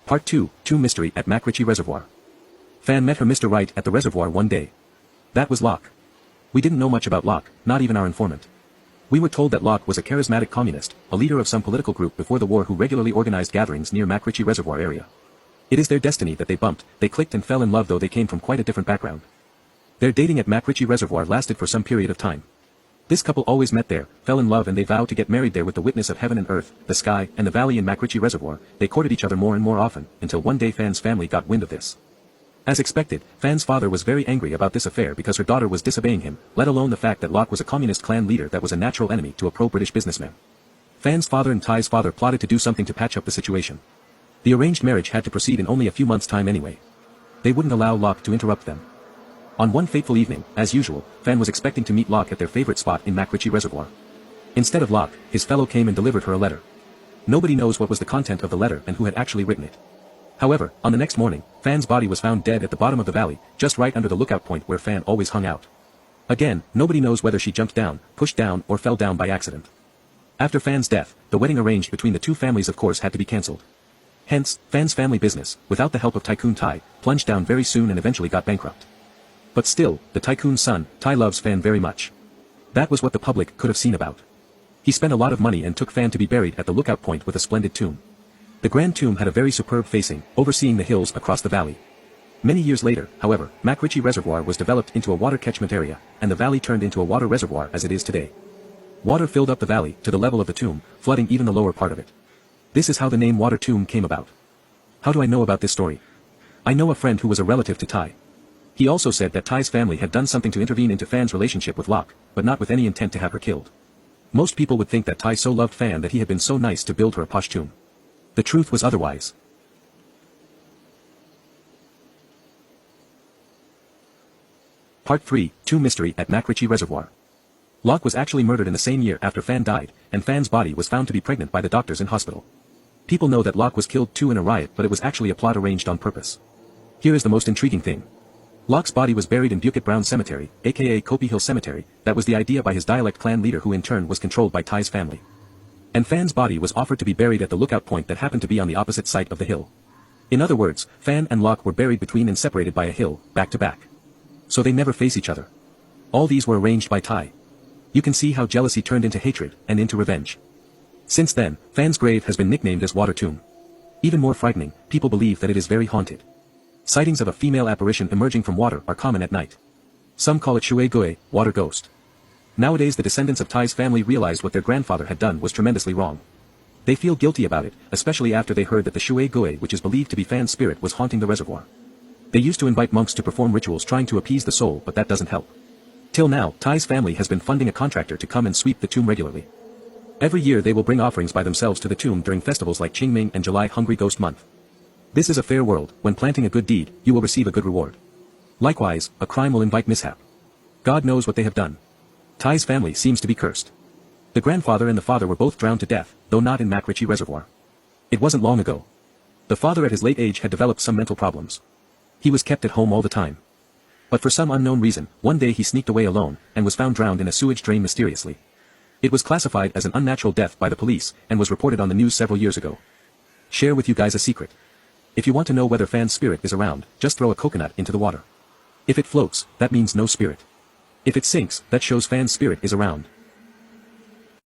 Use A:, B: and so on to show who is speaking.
A: Part 2, Mystery at MacRitchie Reservoir. Fan met her Mr. Right at the reservoir one day. That was Locke. We didn't know much about Locke, not even our informant. We were told that Locke was a charismatic communist, a leader of some political group before the war who regularly organized gatherings near MacRitchie Reservoir area. It is their destiny that they bumped, they clicked and fell in love though they came from quite a different background. Their dating at MacRitchie Reservoir lasted for some period of time. This couple always met there, fell in love and they vowed to get married there with the witness of heaven and earth, the sky, and the valley in MacRitchie Reservoir. They courted each other more and more often, until one day Fan's family got wind of this. As expected, Fan's father was very angry about this affair because her daughter was disobeying him, let alone the fact that Locke was a communist clan leader that was a natural enemy to a pro-British businessman. Fan's father and Ty's father plotted to do something to patch up the situation. The arranged marriage had to proceed in only a few months' time anyway. They wouldn't allow Locke to interrupt them. On one fateful evening, as usual, Fan was expecting to meet Locke at their favorite spot in MacRitchie Reservoir. Instead of Locke, his fellow came and delivered her a letter. Nobody knows what was the content of the letter and who had actually written it. However, on the next morning, Fan's body was found dead at the bottom of the valley, just right under the lookout point where Fan always hung out. Again, nobody knows whether she jumped down, pushed down, or fell down by accident. After Fan's death, the wedding arranged between the two families of course had to be cancelled. Hence, Fan's family business, without the help of Tycoon Ty, plunged down very soon and eventually got bankrupt. But still, the tycoon's son, Ty loves Fan very much. That was what the public could have seen about. He spent a lot of money and took Fan to be buried at the lookout point with a splendid tomb. The grand tomb had a very superb facing, overseeing the hills across the valley. Many years later, however, MacRitchie Reservoir was developed into a water catchment area, and the valley turned into a water reservoir as it is today. Water filled up the valley, to the level of the tomb, flooding even the lower part of it. This is how the name Water Tomb came about. How do I know about this story? I know a friend who was a relative to Ty. He also said that Ty's family had done something to intervene into Fan's relationship with Locke, but not with any intent to have her killed. Most people would think that Ty so loved Fan that he had been so nice to build her a posh tomb. The truth was otherwise. Part 3, Mystery at MacRitchie Reservoir. Locke was actually murdered in the same year after Fan died, and Fan's body was found to be pregnant by the doctors in hospital. People know that Locke was killed too in a riot, but it was actually a plot arranged on purpose. Here is the most intriguing thing. Locke's body was buried in Bucket Brown Cemetery, aka Copey Hill Cemetery. That was the idea by his dialect clan leader who in turn was controlled by Ty's family. And Fan's body was offered to be buried at the lookout point that happened to be on the opposite side of the hill. In other words, Fan and Locke were buried between and separated by a hill, back to back. So they never face each other. All these were arranged by Ty. You can see how jealousy turned into hatred, and into revenge. Since then, Fan's grave has been nicknamed as Water Tomb. Even more frightening, people believe that it is very haunted. Sightings of a female apparition emerging from water are common at night. Some call it Shui Gui, water ghost. Nowadays the descendants of Ty's family realized what their grandfather had done was tremendously wrong. They feel guilty about it, especially after they heard that the Shui Gui, which is believed to be Fan's spirit, was haunting the reservoir. They used to invite monks to perform rituals trying to appease the soul, but that doesn't help. Till now, Ty's family has been funding a contractor to come and sweep the tomb regularly. Every year they will bring offerings by themselves to the tomb during festivals like Qingming and July Hungry Ghost Month. This is a fair world. When planting a good deed, you will receive a good reward. Likewise, a crime will invite mishap. God knows what they have done. Ty's family seems to be cursed. The grandfather and the father were both drowned to death, though not in MacRitchie Reservoir. It wasn't long ago. The father at his late age had developed some mental problems. He was kept at home all the time. But for some unknown reason, one day he sneaked away alone, and was found drowned in a sewage drain mysteriously. It was classified as an unnatural death by the police, and was reported on the news several years ago. Share with you guys a secret. If you want to know whether Fan's spirit is around, just throw a coconut into the water. If it floats, that means no spirit. If it sinks, that shows Fan's spirit is around.